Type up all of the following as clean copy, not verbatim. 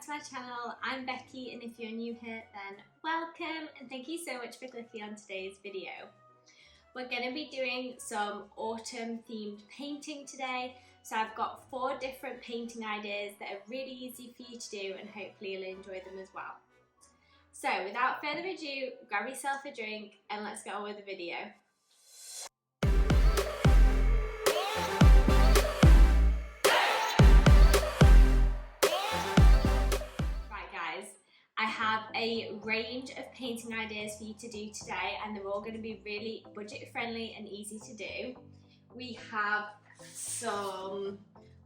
back to my channel. I'm Becky, and if you're new here then welcome and thank you so much for clicking on today's video. We're going to be doing some autumn themed painting today, so I've got 4 different painting ideas that are really easy for you to do and hopefully you'll enjoy them as well. So without further ado, grab yourself a drink and let's get on with the video. I have a range of painting ideas for you to do today, and they're all going to be really budget friendly and easy to do. We have some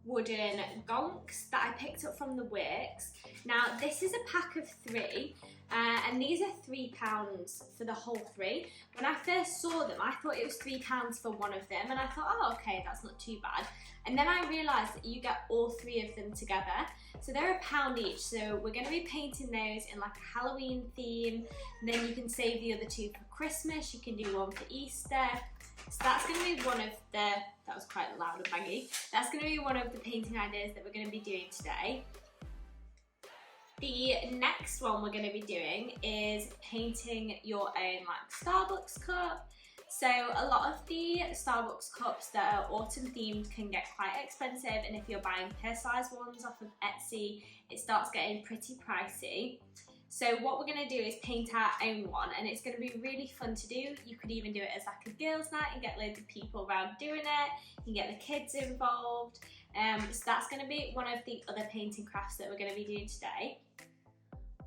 wooden gonks that I picked up from the works. Now this is a pack of 3 and these are £3 for the whole 3. When I first saw them I thought it was £3 for one of them, and I thought, oh okay, that's not too bad. And then I realised that you get all 3 of them together, so they're £1 each. So we're going to be painting those in like a Halloween theme, and then you can save the other 2 for Christmas. You can do one for Easter. So that's going to be one of the, that was quite loud and bangy, that's going to be one of the painting ideas that we're going to be doing today. The next one we're going to be doing is painting your own like Starbucks cup. So a lot of the Starbucks cups that are autumn themed can get quite expensive, and if you're buying personalised ones off of Etsy, it starts getting pretty pricey. So what we're going to do is paint our own one, and it's going to be really fun to do. You could even do it as like a girls' night and get loads of people around doing it. You can get the kids involved. So that's going to be one of the other painting crafts that we're going to be doing today.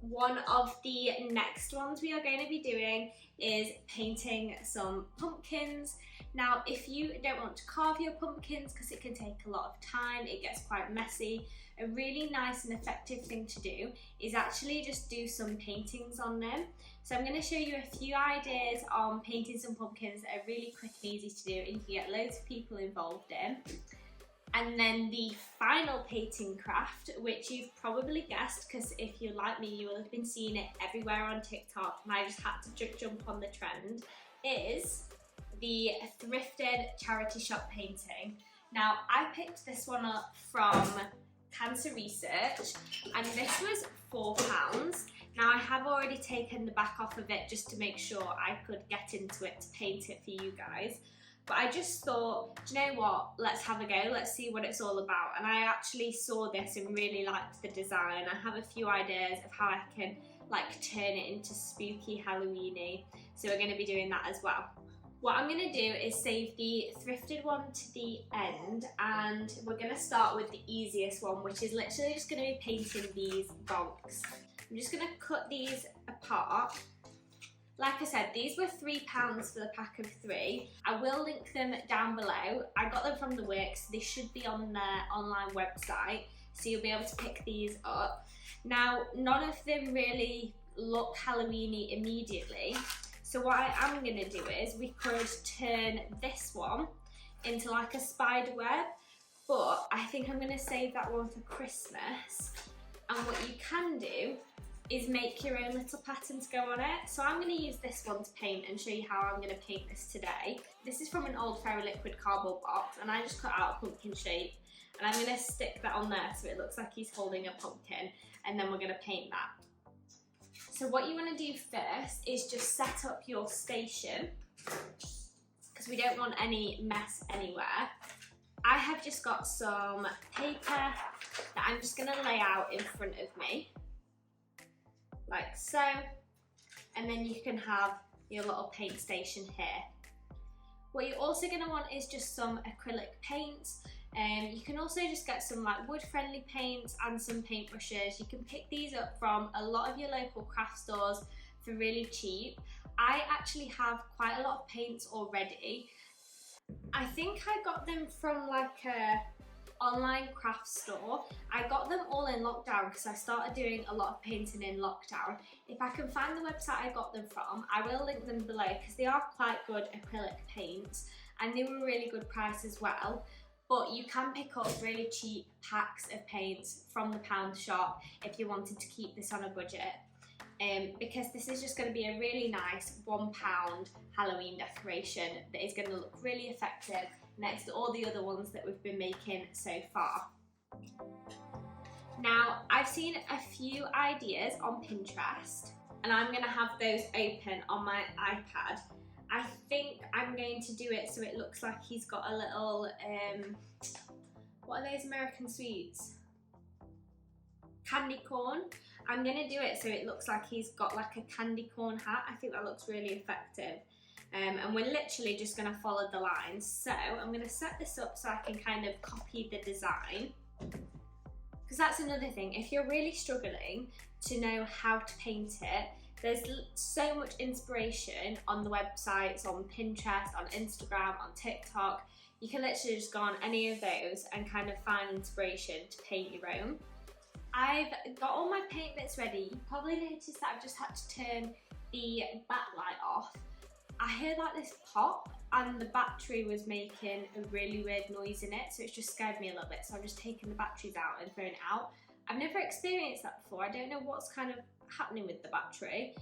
One of the next ones we are going to be doing is painting some pumpkins. Now if you don't want to carve your pumpkins because it can take a lot of time, it gets quite messy, a really nice and effective thing to do is actually just do some paintings on them. So I'm going to show you a few ideas on painting some pumpkins that are really quick and easy to do and you can get loads of people involved in. And then the final painting craft, which you've probably guessed because if you're like me you will have been seeing it everywhere on TikTok and I just had to jump on the trend, is the Thrifted charity shop painting. Now I picked this one up from Cancer Research and this was £4. Now I have already taken the back off of it just to make sure I could get into it to paint it for you guys. But I just thought, do you know what, let's have a go, let's see what it's all about. And I actually saw this and really liked the design. I have a few ideas of how I can like turn it into spooky Halloweeny. So we're going to be doing that as well. What I'm going to do is save the thrifted one to the end, and we're going to start with the easiest one, which is literally just going to be painting these gonks. I'm just going to cut these apart. Like I said, these were £3 for the pack of 3. I will link them down below. I got them from the works. They should be on their online website, so you'll be able to pick these up. Now, none of them really look Halloweeny immediately. So what I am going to do is we could turn this one into like a spider web, but I think I'm going to save that one for Christmas. And what you can do is make your own little pattern to go on it. So I'm going to use this one to paint and show you how I'm going to paint this today. This is from an old Fairy Liquid cardboard box and I just cut out a pumpkin shape and I'm going to stick that on there so it looks like he's holding a pumpkin, and then we're going to paint that. So what you want to do first is just set up your station because we don't want any mess anywhere. I have just got some paper that I'm just going to lay out in front of me, like so, and then you can have your little paint station here. What you're also going to want is just some acrylic paints. You can also just get some like wood friendly paints and some paintbrushes. You can pick these up from a lot of your local craft stores for really cheap. I actually have quite a lot of paints already. I think I got them from like a online craft store. I got them all in lockdown because I started doing a lot of painting in lockdown. If I can find the website I got them from, I will link them below because they are quite good acrylic paints and they were really good price as well. But you can pick up really cheap packs of paints from the pound shop if you wanted to keep this on a budget. Because this is just going to be a really nice £1 Halloween decoration that is going to look really effective next to all the other ones that we've been making so far. Now, I've seen a few ideas on Pinterest and I'm gonna have those open on my iPad. I think I'm going to do it so it looks like he's got a little, what are those American sweets? Candy corn. I'm gonna do it so it looks like he's got like a candy corn hat. I think that looks really effective. And we're literally just gonna follow the lines. So I'm gonna set this up so I can kind of copy the design. Because that's another thing, if you're really struggling to know how to paint it, there's so much inspiration on the websites, on Pinterest, on Instagram, on TikTok. You can literally just go on any of those and kind of find inspiration to paint your own. I've got all my paint bits ready. You probably noticed that I've just had to turn the backlight off. I heard like this pop and the battery was making a really weird noise in it, so it's just scared me a little bit, so I've just taken the batteries out and thrown it out. I've never experienced that before. I don't know what's kind of happening with the battery.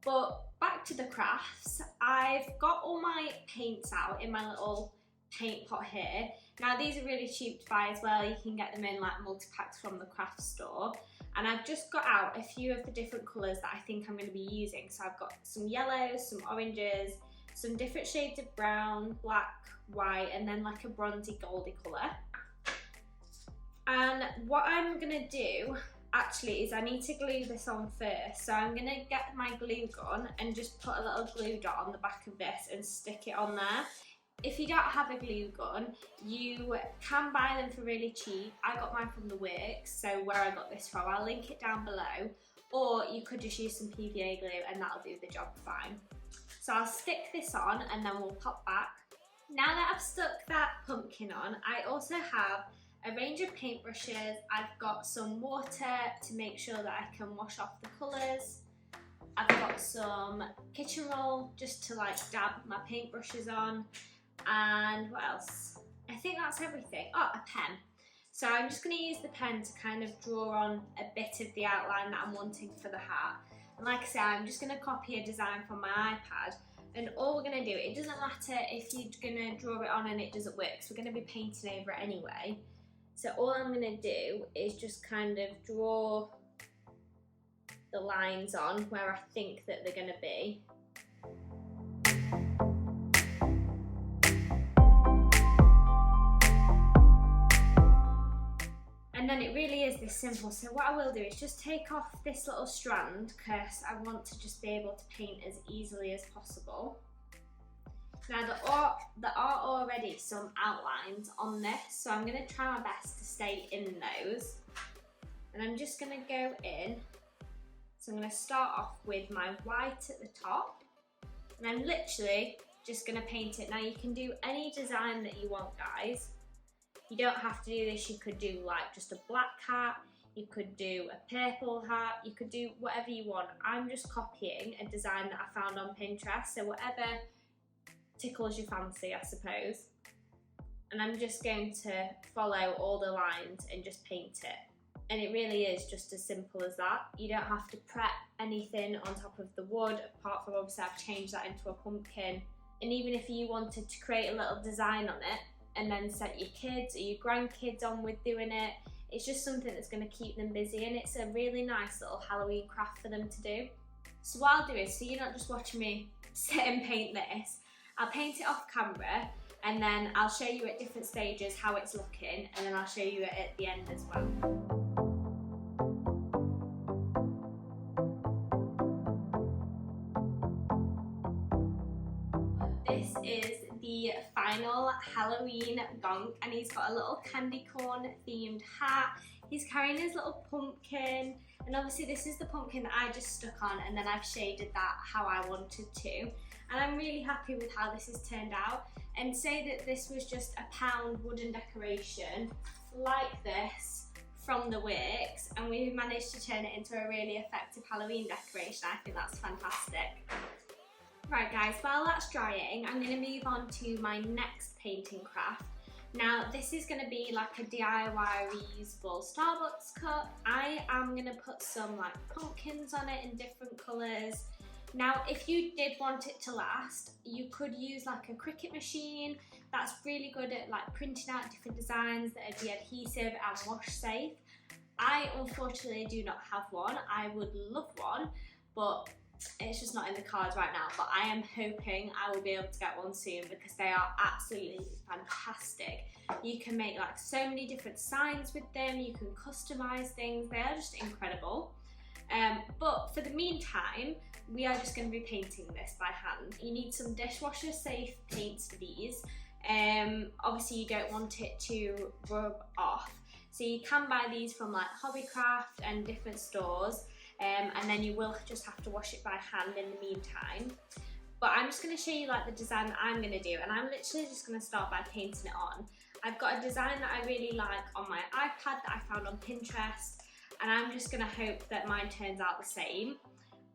But back to the crafts. I've got all my paints out in my little paint pot here. Now these are really cheap to buy as well. You can get them in like multi-packs from the craft store. And I've just got out a few of the different colours that I think I'm going to be using. So I've got some yellows, some oranges, some different shades of brown, black, white, and then like a bronzy goldy colour. And what I'm going to do actually is I need to glue this on first. So I'm going to get my glue gun and just put a little glue dot on the back of this and stick it on there. If you don't have a glue gun, you can buy them for really cheap. I got mine from the Works, so where I got this from, I'll link it down below. Or you could just use some PVA glue and that'll do the job fine. So I'll stick this on and then we'll pop back. Now that I've stuck that pumpkin on, I also have a range of paintbrushes. I've got some water to make sure that I can wash off the colours. I've got some kitchen roll just to like dab my paintbrushes on. And what else? I think that's everything. Oh, a pen. So I'm just going to use the pen to kind of draw on a bit of the outline that I'm wanting for the hat. And like I said, I'm just going to copy a design from my iPad. And all we're going to do, it doesn't matter if you're going to draw it on and it doesn't work, because we're going to be painting over it anyway. So all I'm going to do is just kind of draw the lines on where I think that they're going to be. And then it really is this simple. So what I will do is just take off this little strand because I want to just be able to paint as easily as possible. Now there are already some outlines on this, so I'm going to try my best to stay in those. And I'm just going to go in. So I'm going to start off with my white at the top. And I'm literally just going to paint it. Now you can do any design that you want, guys. You don't have to do this. You could do like just a black hat, you could do a purple hat, you could do whatever you want. I'm just copying a design that I found on Pinterest, so whatever tickles your fancy, I suppose. And I'm just going to follow all the lines and just paint it. And it really is just as simple as that. You don't have to prep anything on top of the wood, apart from obviously I've changed that into a pumpkin. And even if you wanted to create a little design on it, and then set your kids or your grandkids on with doing it, it's just something that's going to keep them busy, and it's a really nice little Halloween craft for them to do. So what I'll do is, so you're not just watching me sit and paint this, I'll paint it off camera and then I'll show you at different stages how it's looking, and then I'll show you it at the end as well. This is the final Halloween Gonk, and he's got a little candy corn themed hat. He's carrying his little pumpkin, and obviously this is the pumpkin that I just stuck on, and then I've shaded that how I wanted to. And I'm really happy with how this has turned out. And say that this was just a pound wooden decoration like this from the Works, and we've managed to turn it into a really effective Halloween decoration. I think that's fantastic. Right guys, while that's drying, I'm going to move on to my next painting craft. Now this is going to be like a DIY reusable Starbucks cup. I am going to put some like pumpkins on it in different colours. Now if you did want it to last, you could use like a Cricut machine. That's really good at like printing out different designs that would be adhesive and wash safe. I unfortunately do not have one. I would love one, but it's just not in the cards right now. But I am hoping I will be able to get one soon because they are absolutely fantastic. You can make like so many different signs with them. You can customize things. They are just incredible. But for the meantime, we are just going to be painting this by hand. You need some dishwasher safe paints for these. Obviously you don't want it to rub off. So you can buy these from like Hobbycraft and different stores, and then you will just have to wash it by hand in the meantime. But I'm just going to show you like the design that I'm going to do, and I'm literally just going to start by painting it on. I've got a design that I really like on my iPad that I found on Pinterest, and I'm just going to hope that mine turns out the same.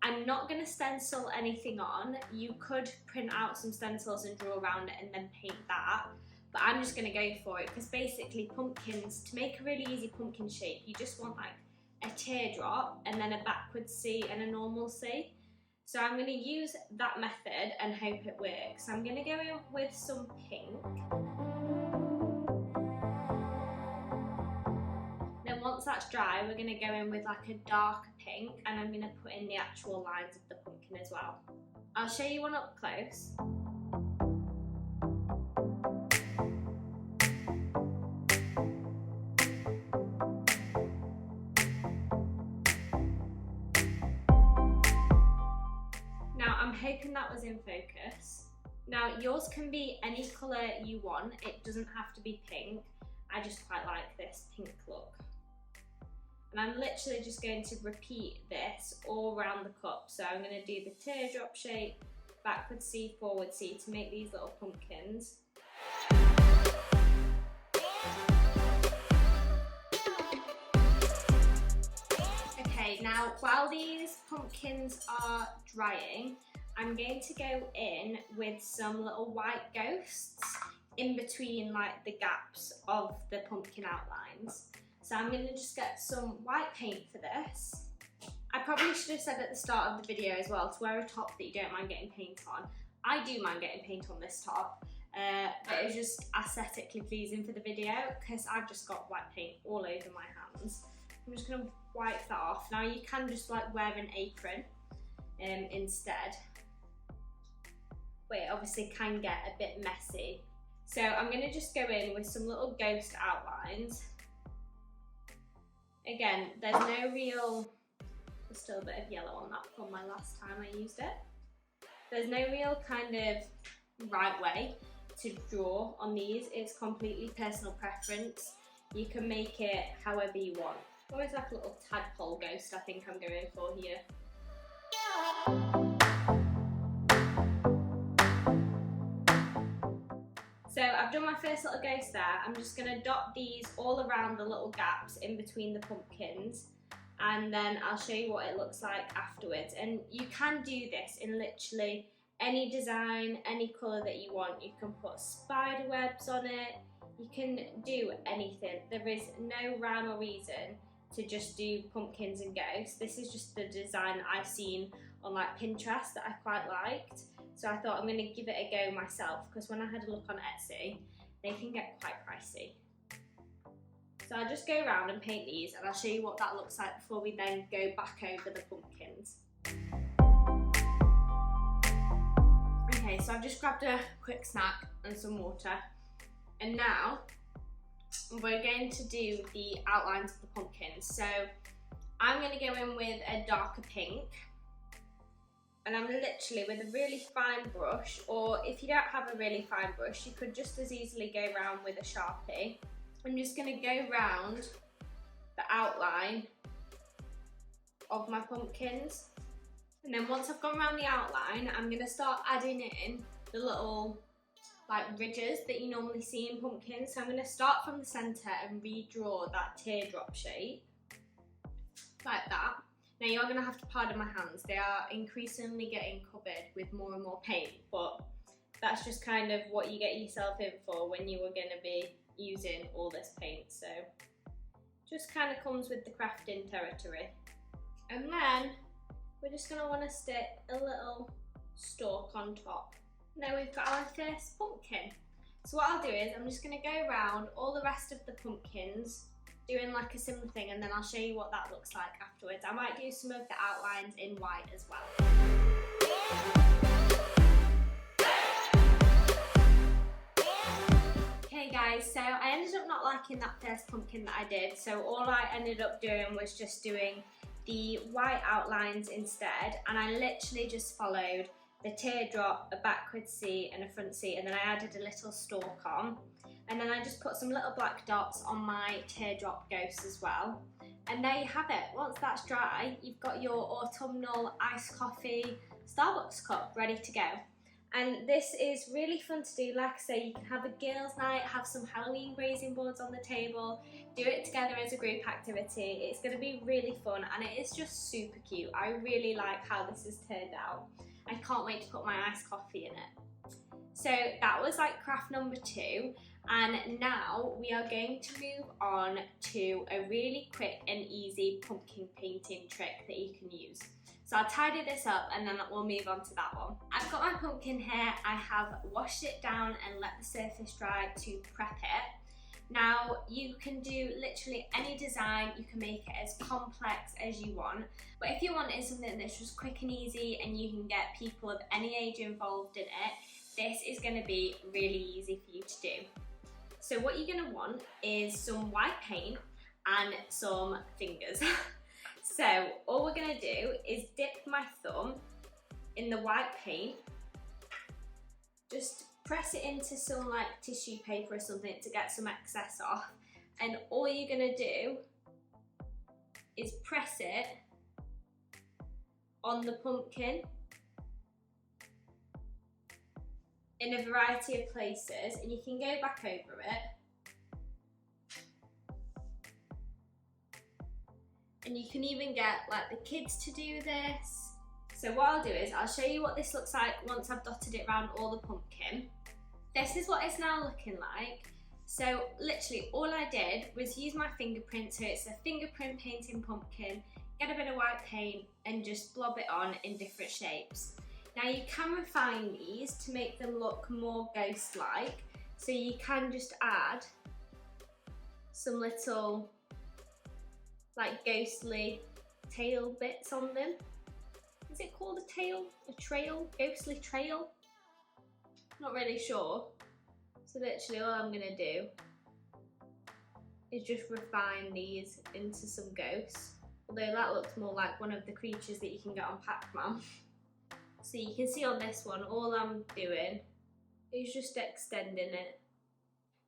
I'm not going to stencil anything on. You could print out some stencils and draw around it and then paint that. But I'm just going to go for it because basically pumpkins, to make a really easy pumpkin shape, you just want like a teardrop and then a backwards C and a normal C. So I'm going to use that method and hope it works. I'm going to go in with some pink. Then once that's dry, we're going to go in with like a darker pink, and I'm going to put in the actual lines of the pumpkin as well. I'll show you one up close. Now I'm hoping that was in focus. Now yours can be any colour you want, it doesn't have to be pink. I just quite like this pink look. And I'm literally just going to repeat this all around the cup. So I'm going to do the teardrop shape, backward C, forward C to make these little pumpkins. Okay, now while these pumpkins are drying, I'm going to go in with some little white ghosts in between like the gaps of the pumpkin outlines. So I'm going to just get some white paint for this. I probably should have said at the start of the video as well to wear a top that you don't mind getting paint on. I do mind getting paint on this top, but it was just aesthetically pleasing for the video because I've just got white paint all over my hands. I'm just going to wipe that off. Now you can just like wear an apron instead, but it obviously can get a bit messy. So I'm going to just go in with some little ghost outlines. Again, there's no real, there's still a bit of yellow on that from my last time I used it. There's no real kind of right way to draw on these. It's completely personal preference. You can make it however you want. Almost like a little tadpole ghost I think I'm going for here. So I've done my first little ghost there. I'm just going to dot these all around the little gaps in between the pumpkins, and then I'll show you what it looks like afterwards. And you can do this in literally any design, any colour that you want. You can put spider webs on it, you can do anything. There is no rhyme or reason to just do pumpkins and ghosts. This is just the design that I've seen on like Pinterest that I quite liked. So I thought I'm going to give it a go myself because when I had a look on Etsy, they can get quite pricey. So I'll just go around and paint these and I'll show you what that looks like before we then go back over the pumpkins. Okay, so I've just grabbed a quick snack and some water, and now we're going to do the outlines of the pumpkins. So I'm going to go in with a darker pink. And I'm literally with a really fine brush, or if you don't have a really fine brush, you could just as easily go around with a Sharpie. I'm just going to go round the outline of my pumpkins. And then once I've gone around the outline, I'm going to start adding in the little like ridges that you normally see in pumpkins. So I'm going to start from the centre and redraw that teardrop shape, like that. Now you're going to have to pardon my hands, they are increasingly getting covered with more and more paint, but that's just kind of what you get yourself in for when you are going to be using all this paint. So just kind of comes with the crafting territory. And then we're just going to want to stick a little stalk on top. Now we've got our first pumpkin. So what I'll do is I'm just going to go around all the rest of the pumpkins doing like a similar thing, and then I'll show you what that looks like afterwards. I might do some of the outlines in white as well. Okay guys, so I ended up not liking that first pumpkin that I did, so all I ended up doing was just doing the white outlines instead, and I literally just followed the teardrop, a backward C and a front C, and then I added a little stalk on, and then I just put some little black dots on my teardrop ghost as well. And there you have it. Once that's dry, you've got your autumnal iced coffee Starbucks cup ready to go. And this is really fun to do. Like I say, you can have a girls' night, have some Halloween grazing boards on the table, do it together as a group activity. It's going to be really fun, and it is just super cute. I really like how this has turned out. I can't wait to put my iced coffee in it. So that was like craft number 2, and now we are going to move on to a really quick and easy pumpkin painting trick that you can use. So I'll tidy this up and then we'll move on to that one. I've got my pumpkin here. I have washed it down and let the surface dry to prep it. Now you can do literally any design, you can make it as complex as you want, but if you wanted something that's just quick and easy and you can get people of any age involved in it, this is going to be really easy for you to do. So what you're going to want is some white paint and some fingers. So all we're going to do is dip my thumb in the white paint, just press it into some like tissue paper or something to get some excess off, and all you're going to do is press it on the pumpkin in a variety of places, and you can go back over it. And you can even get like the kids to do this. So what I'll do is I'll show you what this looks like once I've dotted it around all the pumpkin. This is what it's now looking like. So literally all I did was use my fingerprint, so it's a fingerprint painting pumpkin, get a bit of white paint and just blob it on in different shapes. Now you can refine these to make them look more ghost-like. So you can just add some little like ghostly tail bits on them. Is it called a tail? A trail? Ghostly trail? Not really sure. So literally all I'm gonna do is just refine these into some ghosts. Although that looks more like one of the creatures that you can get on Pac-Man. So you can see on this one, all I'm doing is just extending it.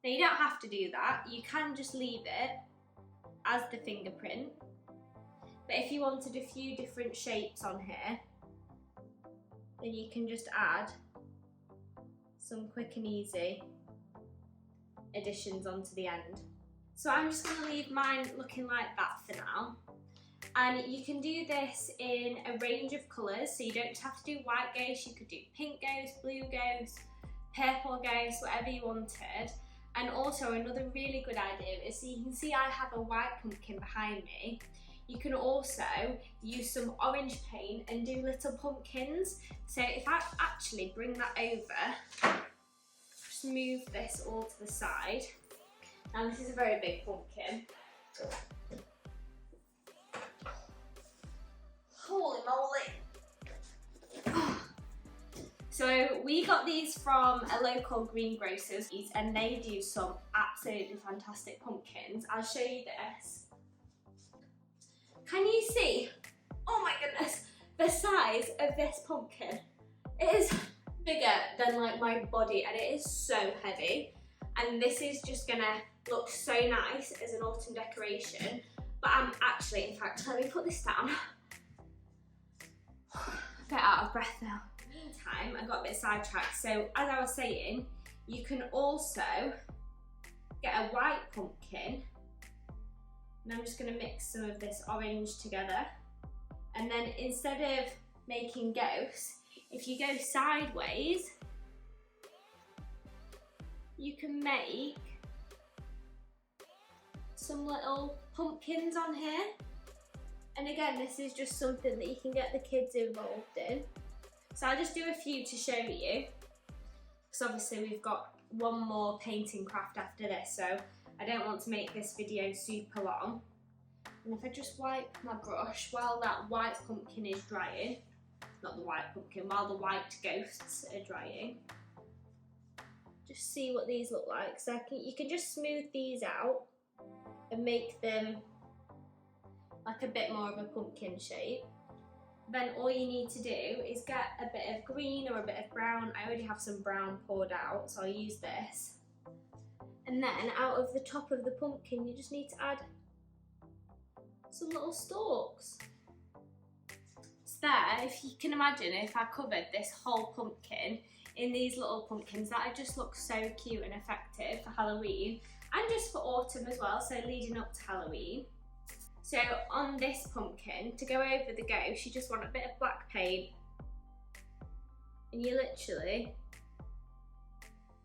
Now you don't have to do that. You can just leave it as the fingerprint, but if you wanted a few different shapes on here, then you can just add some quick and easy additions onto the end. So I'm just going to leave mine looking like that for now, and you can do this in a range of colours, so you don't just have to do white ghost, you could do pink ghost, blue ghost, purple ghost, whatever you wanted. And also another really good idea is, so you can see I have a white pumpkin behind me. You can also use some orange paint and do little pumpkins. So if I actually bring that over, just move this all to the side. Now this is a very big pumpkin. Holy moly. So we got these from a local greengrocer's and they do some absolutely fantastic pumpkins. I'll show you this. Can you see? Oh my goodness, the size of this pumpkin. It is bigger than like my body and it is so heavy. And this is just gonna look so nice as an autumn decoration. But I'm actually, in fact, let me put this down. Get out of breath now. Meantime, I got a bit sidetracked. So as I was saying, you can also get a white pumpkin, and I'm just going to mix some of this orange together, and then instead of making ghosts, if you go sideways, you can make some little pumpkins on here. And again, this is just something that you can get the kids involved in. So I'll just do a few to show you, because obviously we've got one more painting craft after this, so I don't want to make this video super long. And if I just wipe my brush while that white pumpkin is drying, not the white pumpkin, while the white ghosts are drying, just see what these look like. So you can just smooth these out and make them like a bit more of a pumpkin shape. Then all you need to do is get a bit of green or a bit of brown. I already have some brown poured out, so I'll use this. And then out of the top of the pumpkin, you just need to add some little stalks. So there, if you can imagine, if I covered this whole pumpkin in these little pumpkins, that would just look so cute and effective for Halloween, and just for autumn as well, so leading up to Halloween. So on this pumpkin, to go over the ghost, you just want a bit of black paint, and you literally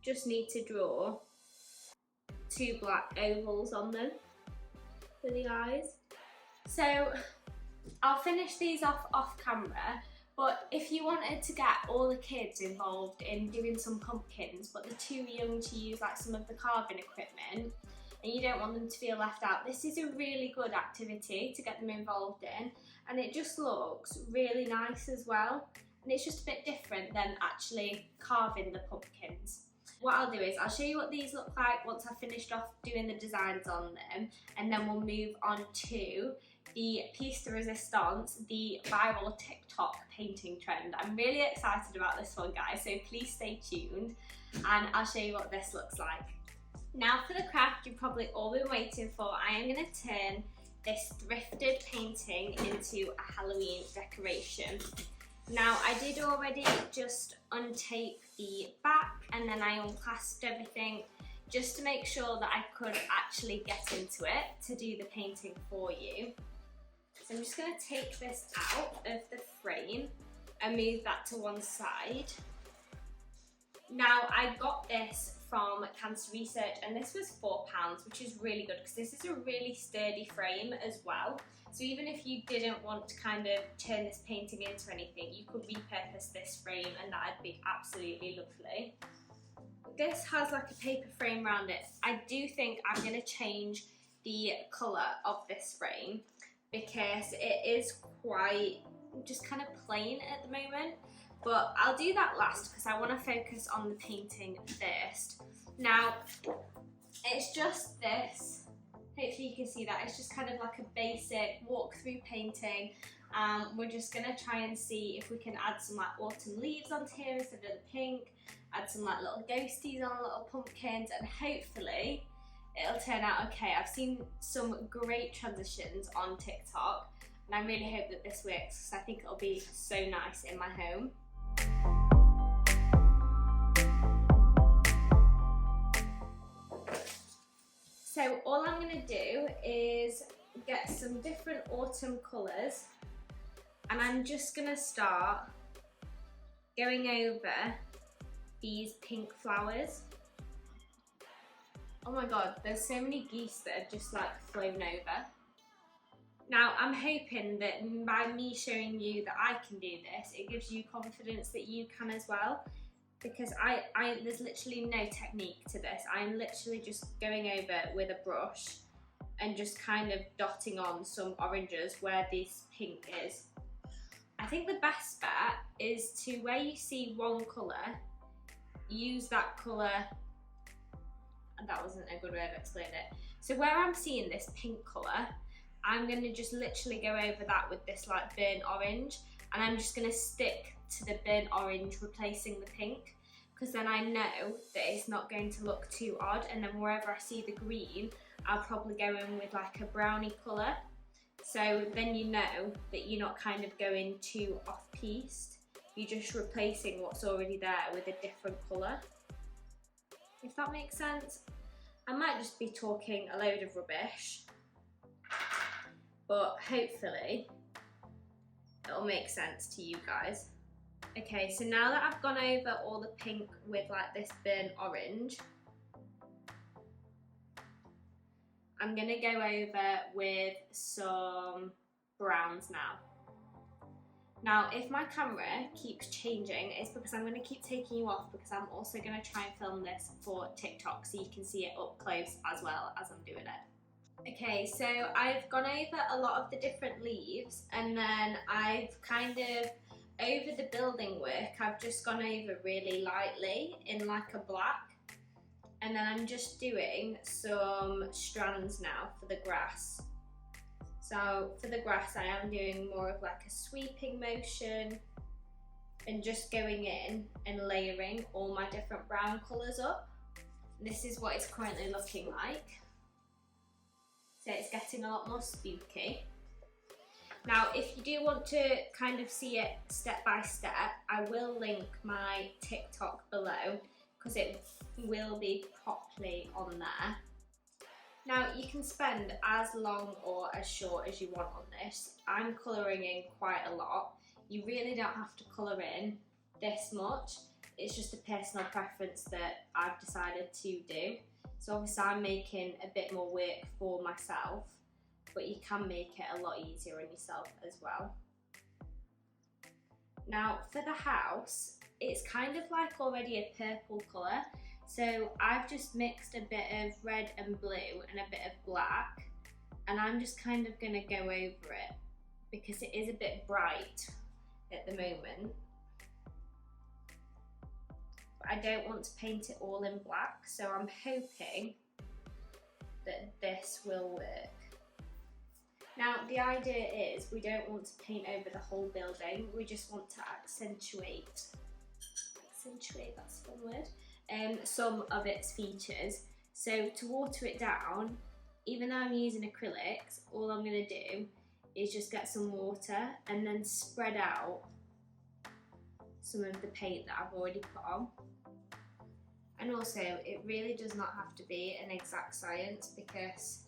just need to draw 2 black ovals on them for the eyes. So I'll finish these off camera, but if you wanted to get all the kids involved in doing some pumpkins, but they're too young to use like some of the carving equipment, and you don't want them to feel left out, this is a really good activity to get them involved in, and it just looks really nice as well, and it's just a bit different than actually carving the pumpkins. What I'll do is I'll show you what these look like once I've finished off doing the designs on them, and then we'll move on to the piece de resistance, the viral TikTok painting trend. I'm really excited about this one, guys, so please stay tuned and I'll show you what this looks like. Now for the craft you've probably all been waiting for, I am going to turn this thrifted painting into a Halloween decoration. Now I did already just untape the back, and then I unclasped everything just to make sure that I could actually get into it to do the painting for you. So I'm just going to take this out of the frame and move that to one side. Now I got this from Cancer Research, and this was £4, which is really good because this is a really sturdy frame as well. So even if you didn't want to kind of turn this painting into anything, you could repurpose this frame and that'd be absolutely lovely. This has like a paper frame around it. I do think I'm going to change the colour of this frame because it is quite just kind of plain at the moment. But I'll do that last because I want to focus on the painting first. Now, it's just this. Hopefully you can see that. It's just kind of like a basic walkthrough painting. We're just going to try and see if we can add some like autumn leaves onto here instead of the pink. Add some like little ghosties on little pumpkins, and hopefully it'll turn out okay. I've seen some great transitions on TikTok, and I really hope that this works because I think it'll be so nice in my home. So all I'm going to do is get some different autumn colours, and I'm just going to start going over these pink flowers. Oh my god, there's so many geese that have just like flown over. Now I'm hoping that by me showing you that I can do this, it gives you confidence that you can as well. Because there's literally no technique to this. I'm literally just going over with a brush and just kind of dotting on some oranges where this pink is. I think the best bet is to, where you see one colour, use that colour. That wasn't a good way of explaining it. So where I'm seeing this pink colour, I'm going to just literally go over that with this like burnt orange, and I'm just going to stick to the burnt orange replacing the pink, because then I know that it's not going to look too odd, and then wherever I see the green I'll probably go in with like a brownie colour, so then you know that you're not kind of going too off-piste, you're just replacing what's already there with a different colour, if that makes sense. I might just be talking a load of rubbish, but hopefully it'll make sense to you guys. Okay, so now that I've gone over all the pink with like this burnt orange, I'm gonna go over with some browns now. Now, if my camera keeps changing, it's because I'm going to keep taking you off, because I'm also going to try and film this for TikTok so you can see it up close as well as I'm doing it. Okay, so I've gone over a lot of the different leaves, and then I've kind of, over the building work, I've just gone over really lightly in like a black. And then I'm just doing some strands now for the grass. So for the grass, I am doing more of like a sweeping motion and just going in and layering all my different brown colours up. This is what it's currently looking like. So it's getting a lot more spooky. Now, if you do want to kind of see it step by step, I will link my TikTok below, because it will be properly on there. Now, you can spend as long or as short as you want on this. I'm colouring in quite a lot. You really don't have to colour in this much. It's just a personal preference that I've decided to do. So obviously I'm making a bit more work for myself, but you can make it a lot easier on yourself as well. Now, for the house, it's kind of like already a purple colour, so I've just mixed a bit of red and blue and a bit of black, and I'm just kind of going to go over it because it is a bit bright at the moment. But I don't want to paint it all in black, so I'm hoping that this will work. Now, the idea is we don't want to paint over the whole building, we just want to accentuate, that's a fun word, some of its features. So to water it down, even though I'm using acrylics, all I'm going to do is just get some water and then spread out some of the paint that I've already put on. And also, it really does not have to be an exact science, because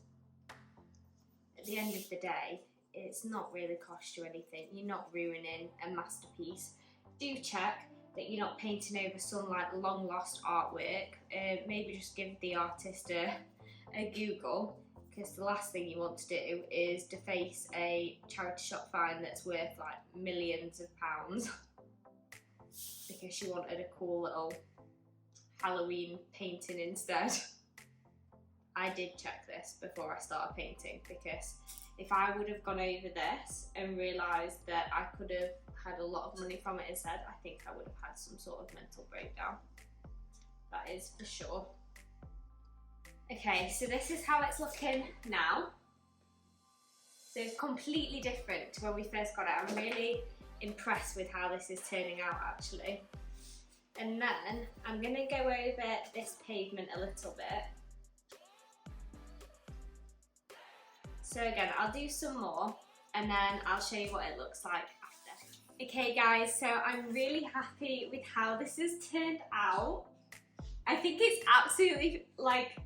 at the end of the day, it's not really cost you anything. You're not ruining a masterpiece. Do check that you're not painting over some like long lost artwork. Maybe just give the artist a Google, because the last thing you want to do is deface a charity shop find that's worth like millions of pounds because you wanted a cool little Halloween painting instead. I did check this before I started painting, because if I would have gone over this and realised that I could have had a lot of money from it instead, I think I would have had some sort of mental breakdown. That is for sure. Okay, so this is how it's looking now. So it's completely different to when we first got it. I'm really impressed with how this is turning out actually. And then I'm going to go over this pavement a little bit. So again, I'll do some more and then I'll show you what it looks like after. Okay guys, so I'm really happy with how this has turned out. I think it's absolutely like,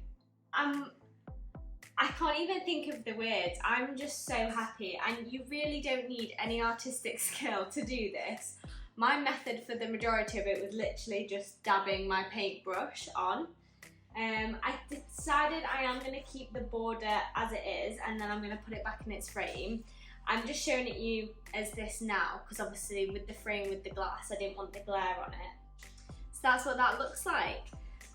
I can't even think of the words. I'm just so happy, and you really don't need any artistic skill to do this. My method for the majority of it was literally just dabbing my paintbrush on. I decided I am going to keep the border as it is, and then I'm going to put it back in its frame. I'm just showing it you as this now, because obviously with the frame with the glass, I didn't want the glare on it. So that's what that looks like.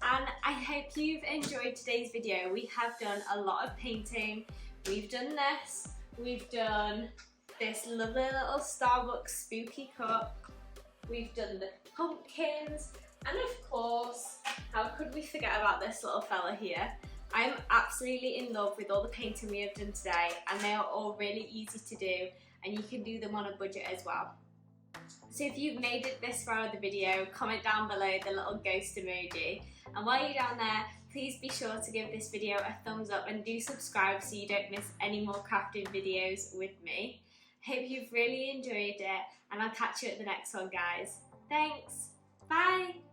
And I hope you've enjoyed today's video. We have done a lot of painting. We've done this. We've done this lovely little Starbucks spooky cup. We've done the pumpkins. And of course, how could we forget about this little fella here? I'm absolutely in love with all the painting we have done today, and they are all really easy to do, and you can do them on a budget as well. So if you've made it this far of the video, comment down below the little ghost emoji. And while you're down there, please be sure to give this video a thumbs up and do subscribe so you don't miss any more crafting videos with me. Hope you've really enjoyed it, and I'll catch you at the next one, guys. Thanks, bye!